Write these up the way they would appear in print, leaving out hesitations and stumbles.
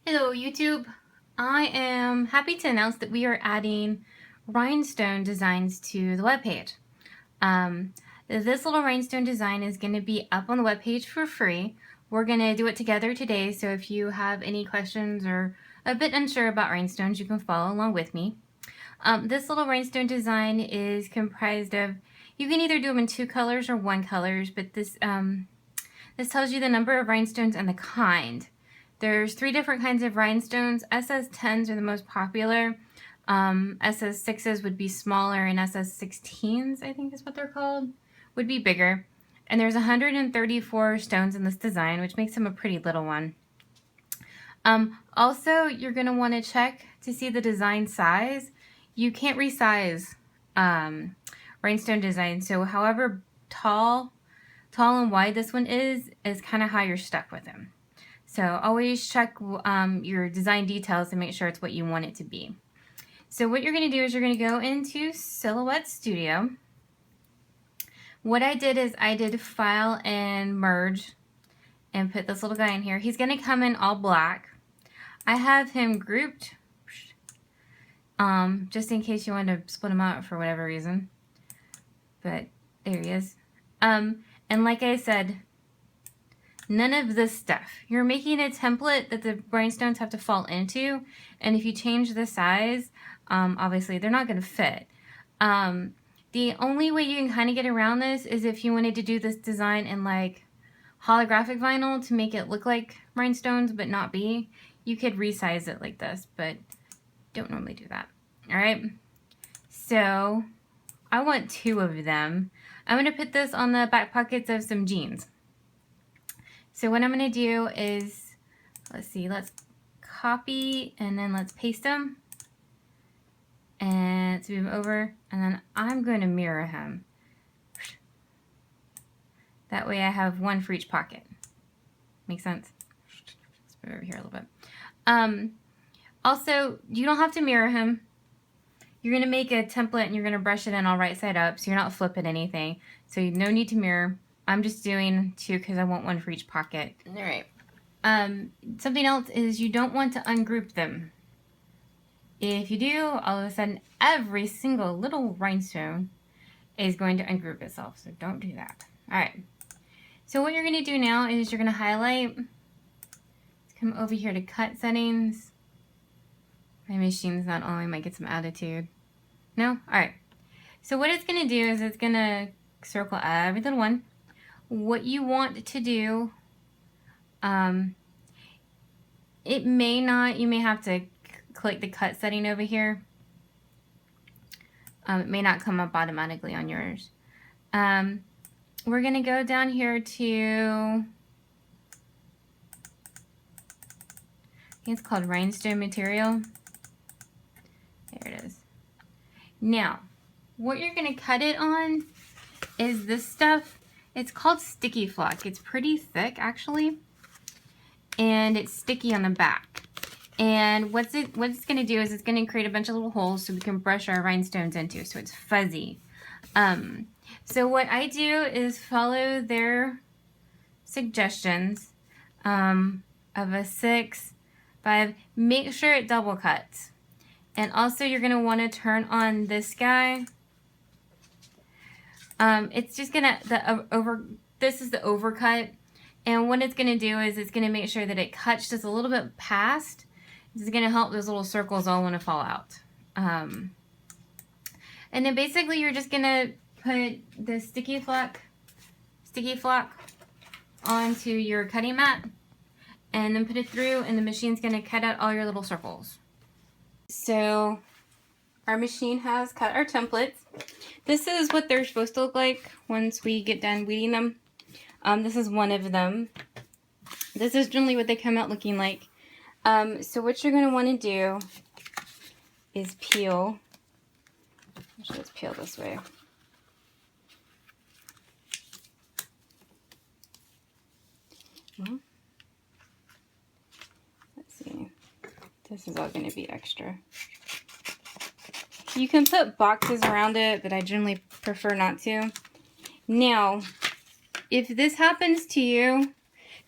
Hello YouTube. I am happy to announce that we are adding rhinestone designs to the webpage. This little rhinestone design is going to be up on the webpage for free. We're going to do it together today, so if you have any questions or a bit unsure about rhinestones, you can follow along with me. This little rhinestone design is comprised of, you can either do them in 2 colors or 1 colors, but this tells you the number of rhinestones and the kind. There's 3 different kinds of rhinestones. SS10s are the most popular. SS6s would be smaller, and SS16s, I think is what they're called, would be bigger. And there's 134 stones in this design, which makes them a pretty little one. Also, you're going to want to check to see the design size. You can't resize rhinestone designs, so however tall and wide this one is kind of how you're stuck with them. So always check your design details and make sure it's what you want it to be. So what you're going to do is you're going to go into Silhouette Studio. What I did is I did File and Merge and put this little guy in here. He's going to come in all black. I have him grouped just in case you want to split him out for whatever reason. But there he is. And like I said, none of this stuff. You're making a template that the rhinestones have to fall into, and if you change the size, obviously they're not going to fit. The only way you can kind of get around this is if you wanted to do this design in like holographic vinyl to make it look like rhinestones but not be. You could resize it like this, but don't normally do that. Alright, so I want 2 of them. I'm going to put this on the back pockets of some jeans. So what I'm going to do is, let's copy and then let's paste them. And let's move him over. And then I'm going to mirror him. That way I have 1 for each pocket. Make sense? Let's move over here a little bit. Also, you don't have to mirror him. You're going to make a template and you're going to brush it in all right side up, so you're not flipping anything. So no need to mirror. I'm just doing 2 because I want 1 for each pocket. All right. Something else is you don't want to ungroup them. If you do, all of a sudden, every single little rhinestone is going to ungroup itself. So don't do that. All right. So what you're going to do now is you're going to highlight. Come over here to cut settings. My machine's not on. I might get some attitude. No? All right. So what it's going to do is it's going to circle every little one. What you want to do, it may not, you may have to click the cut setting over here. It may not come up automatically on yours. We're going to go down here to, I think it's called Rhinestone Material. There it is. Now, what you're going to cut it on is this stuff. It's called sticky flock. It's pretty thick actually, and it's sticky on the back. And what it's going to do is it's going to create a bunch of little holes so we can brush our rhinestones into, so it's fuzzy. So what I do is follow their suggestions of a 6, 5. Make sure it double cuts, and also you're going to want to turn on this guy. It's just gonna, this is the overcut, and what it's gonna do is it's gonna make sure that it cuts just a little bit past. It's gonna help those little circles all want to fall out. And then basically you're just gonna put the sticky flock onto your cutting mat, and then put it through, and the machine's gonna cut out all your little circles. So our machine has cut our templates. This is what they're supposed to look like once we get done weeding them. This is one of them. This is generally what they come out looking like. So what you're going to want to do is peel. Actually, let's peel this way. Well, let's see. This is all going to be extra. You can put boxes around it, but I generally prefer not to. Now, if this happens to you,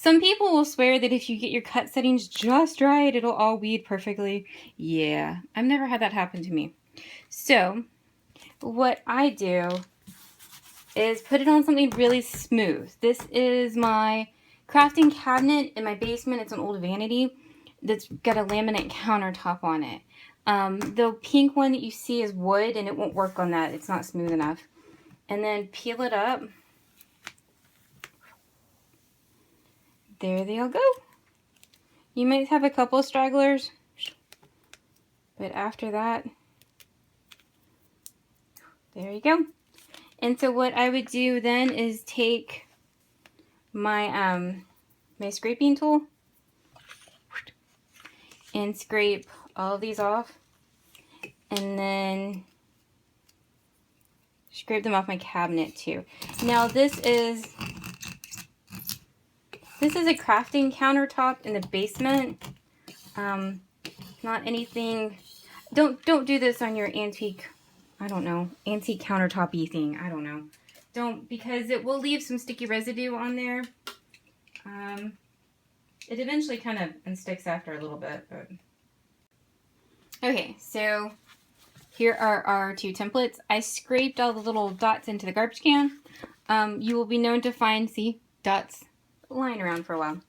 Some people will swear that if you get your cut settings just right, it'll all weed perfectly. Yeah, I've never had that happen to me. So what I do is put it on something really smooth. This is my crafting cabinet in my basement. It's an old vanity that's got a laminate countertop on it. The pink one that you see is wood, and it won't work on that. It's not smooth enough. And then peel it up. There they all go. You might have a couple stragglers, but after that, there you go. And so what I would do then is take my my scraping tool and scrape all of these off, and then scrape them off my cabinet too. Now this is a crafting countertop in the basement. Not anything. Don't do this on your antique. I don't know, antique countertop-y thing. I don't know. Don't, because it will leave some sticky residue on there. It eventually kind of unsticks after a little bit, but. Okay, so here are our two templates. I scraped all the little dots into the garbage can. You will be known to find, see, dots lying around for a while.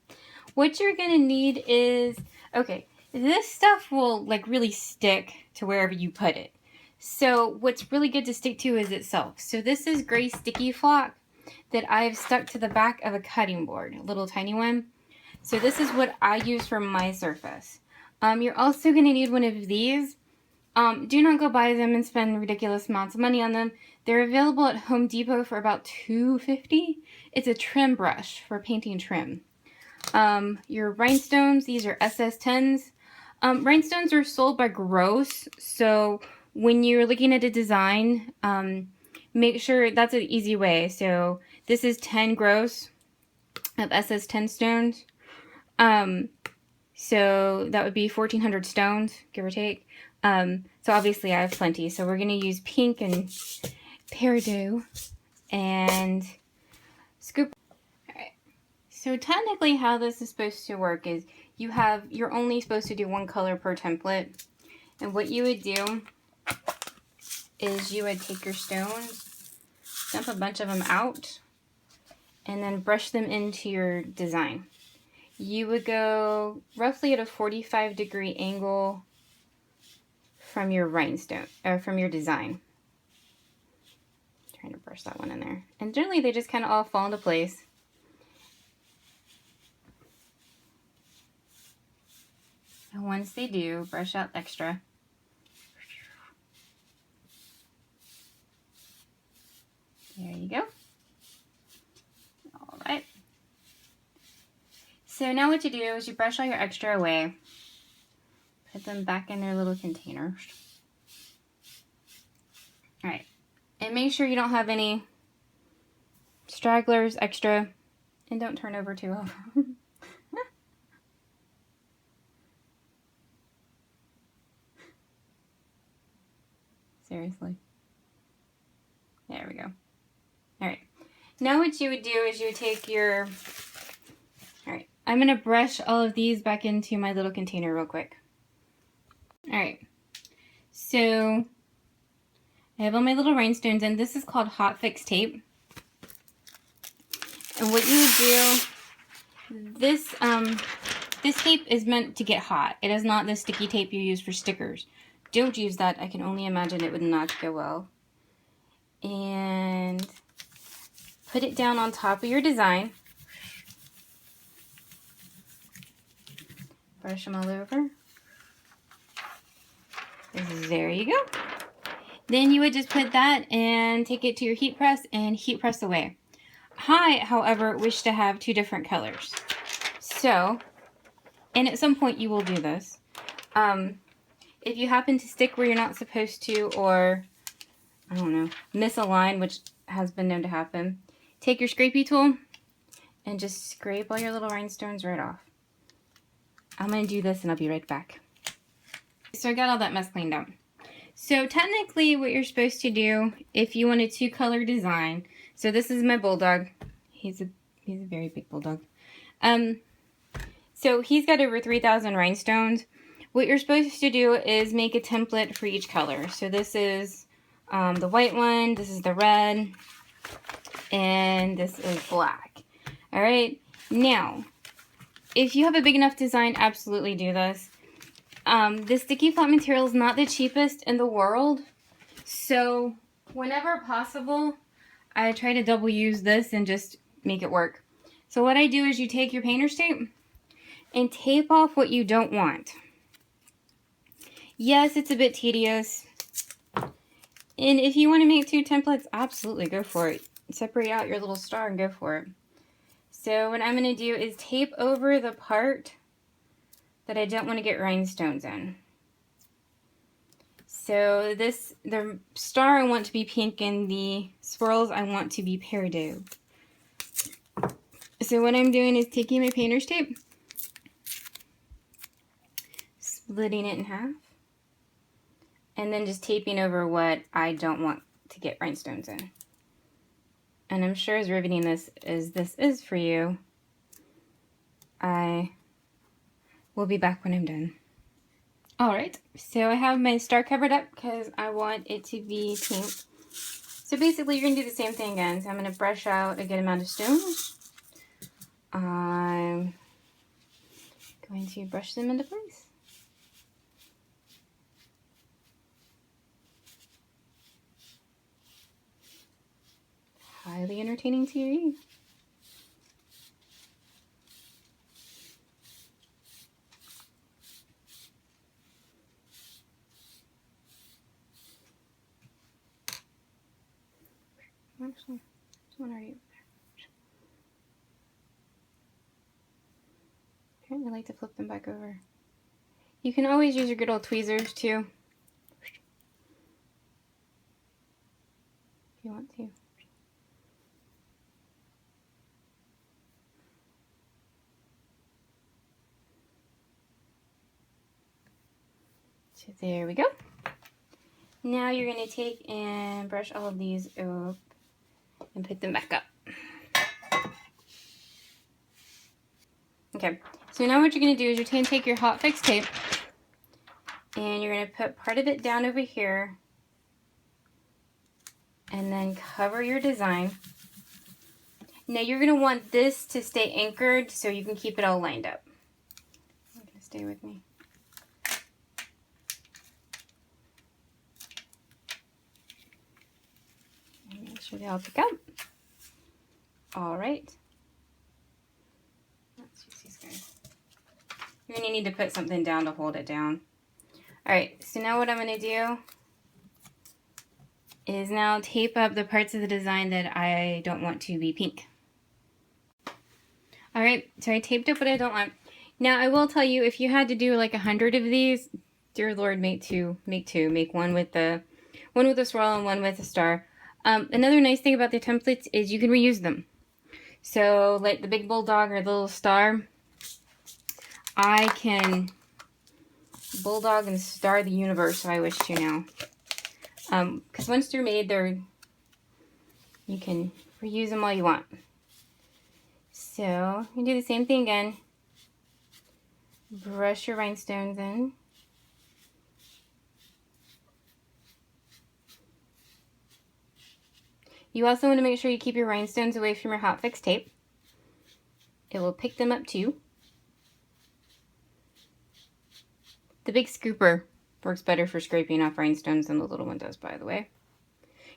What you're gonna need is, okay, this stuff will like really stick to wherever you put it. So what's really good to stick to is itself. So this is gray sticky flock that I've stuck to the back of a cutting board, a little tiny one. So this is what I use for my surface. You're also going to need one of these. Do not go buy them and spend ridiculous amounts of money on them. They're available at Home Depot for about $2.50. It's a trim brush for painting trim. Your rhinestones, these are SS10s. Rhinestones are sold by gross, so when you're looking at a design, make sure that's an easy way. So this is 10 gross of SS10 stones. So that would be 1,400 stones, give or take. So obviously I have plenty. So we're going to use pink and peridot and scoop. All right. So technically how this is supposed to work is you're only supposed to do one color per template. And what you would do is you would take your stones, dump a bunch of them out, and then brush them into your design. You would go roughly at a 45-degree angle from your rhinestone, or from your design. I'm trying to brush that one in there. And generally they just kind of all fall into place. And once they do, brush out extra. There you go. All right. So now what you do is you brush all your extra away. Put them back in their little containers. All right. And make sure you don't have any stragglers extra. And don't turn over too often. Seriously. There we go. All right. Now what you would do is you would take your... All right. I'm going to brush all of these back into my little container real quick. All right. So I have all my little rhinestones, and this is called Hotfix Tape. And what you would do, this tape is meant to get hot. It is not the sticky tape you use for stickers. Don't use that. I can only imagine it would not go well. And put it down on top of your design. Brush them all over. There you go. Then you would just put that and take it to your heat press and heat press away. I, however, wish to have two different colors. So, and at some point you will do this. If you happen to stick where you're not supposed to, or, I don't know, miss a line, which has been known to happen, take your scrapey tool and just scrape all your little rhinestones right off. I'm going to do this and I'll be right back. So I got all that mess cleaned up. So technically what you're supposed to do if you want a two-color design, so this is my bulldog. He's a very big bulldog. So he's got over 3,000 rhinestones. What you're supposed to do is make a template for each color. So this is the white one, this is the red, and this is black. All right, now, if you have a big enough design, absolutely do this. The sticky flat material is not the cheapest in the world, so whenever possible, I try to double use this and just make it work. So what I do is you take your painter's tape and tape off what you don't want. Yes, it's a bit tedious. And if you want to make 2 templates, absolutely go for it. Separate out your little star and go for it. So what I'm going to do is tape over the part that I don't want to get rhinestones in. So the star I want to be pink and the swirls I want to be peridot. So what I'm doing is taking my painter's tape, splitting it in half, and then just taping over what I don't want to get rhinestones in. And I'm sure as riveting this is for you, I will be back when I'm done. Alright, so I have my star covered up because I want it to be pink. So basically you're going to do the same thing again. So I'm going to brush out a good amount of stones. I'm going to brush them into place. Highly entertaining TV. Actually, there's one already over there. I like to flip them back over. You can always use your good old tweezers too, if you want to. So there we go. Now you're going to take and brush all of these up and put them back up. Okay, so now what you're going to do is you're going to take your Hotfix tape and you're going to put part of it down over here and then cover your design. Now you're going to want this to stay anchored so you can keep it all lined up. Okay, stay with me. Make sure they all pick up. All right. Let's use these guys. You're going to need to put something down to hold it down. All right, so now what I'm going to do is now tape up the parts of the design that I don't want to be pink. All right, so I taped up what I don't want. Now I will tell you, if you had to do like 100 of these, dear Lord, make two. Make one with the swirl and one with a star. Another nice thing about the templates is you can reuse them. So like the big bulldog or the little star, I can bulldog and star the universe if I wish to now. Because once they're made, you can reuse them all you want. So you do the same thing again. Brush your rhinestones in. You also want to make sure you keep your rhinestones away from your Hotfix tape. It will pick them up too. The big scooper works better for scraping off rhinestones than the little one does, by the way.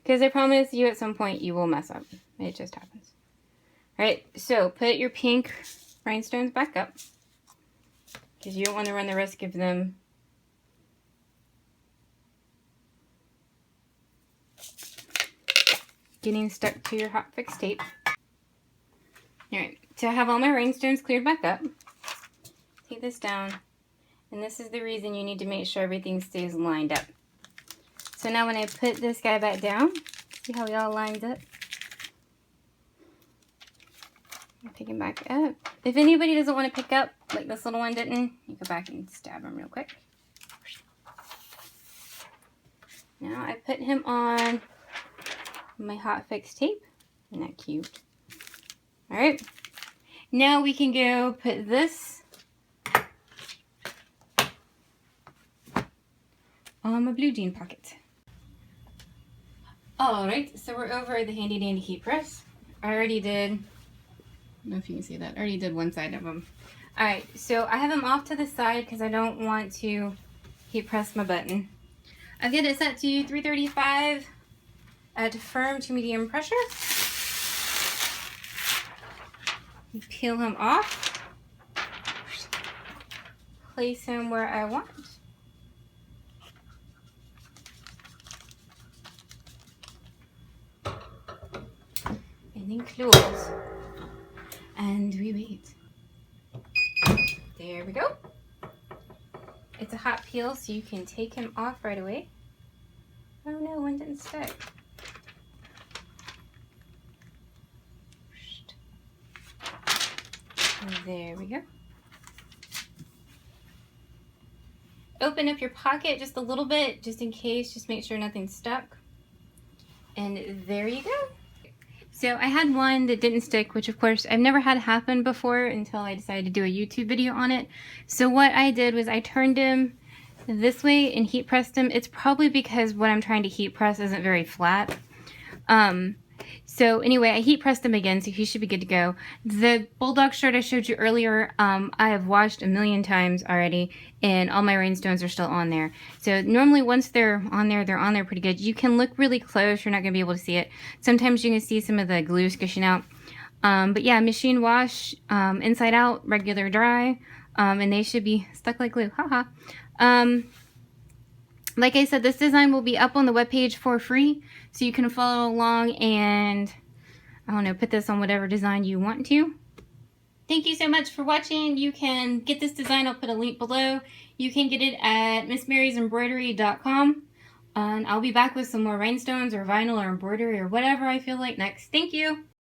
Because I promise you at some point you will mess up. It just happens. Alright, so put your pink rhinestones back up. Because you don't want to run the risk of them getting stuck to your Hotfix tape. Alright, so I have all my rhinestones cleared back up. Take this down, and this is the reason you need to make sure everything stays lined up. So now when I put this guy back down, see how he all lines up? Pick him back up. If anybody doesn't want to pick up, like this little one didn't, you go back and stab him real quick. Now I put him on my Hotfix tape. Isn't that cute? Alright. Now we can go put this on my blue jean pocket. Alright, so we're over the handy dandy heat press. I already did, I don't know if you can see that, I already did one side of them. Alright, so I have them off to the side because I don't want to heat press my button. I've got it set to 335 at firm to medium pressure. You peel him off, place him where I want. And then close. And we wait. There we go. It's a hot peel, so you can take him off right away. Oh no, one didn't stick. There we go. Open up your pocket just a little bit, just in case, just make sure nothing's stuck. And there you go. So I had one that didn't stick, which of course I've never had happen before until I decided to do a YouTube video on it. So what I did was I turned him this way and heat pressed him. It's probably because what I'm trying to heat press isn't very flat. So anyway, I heat pressed him again, so he should be good to go. The bulldog shirt I showed you earlier, I have washed a million times already, and all my rhinestones are still on there. So normally once they're on there pretty good. You can look really close, you're not going to be able to see it. Sometimes you can see some of the glue squishing out. But yeah, machine wash, inside out, regular dry, and they should be stuck like glue. Haha. Like I said, this design will be up on the webpage for free, so you can follow along and, I don't know, put this on whatever design you want to. Thank you so much for watching. You can get this design, I'll put a link below. You can get it at MissMarysEmbroidery.com. And I'll be back with some more rhinestones or vinyl or embroidery or whatever I feel like next. Thank you.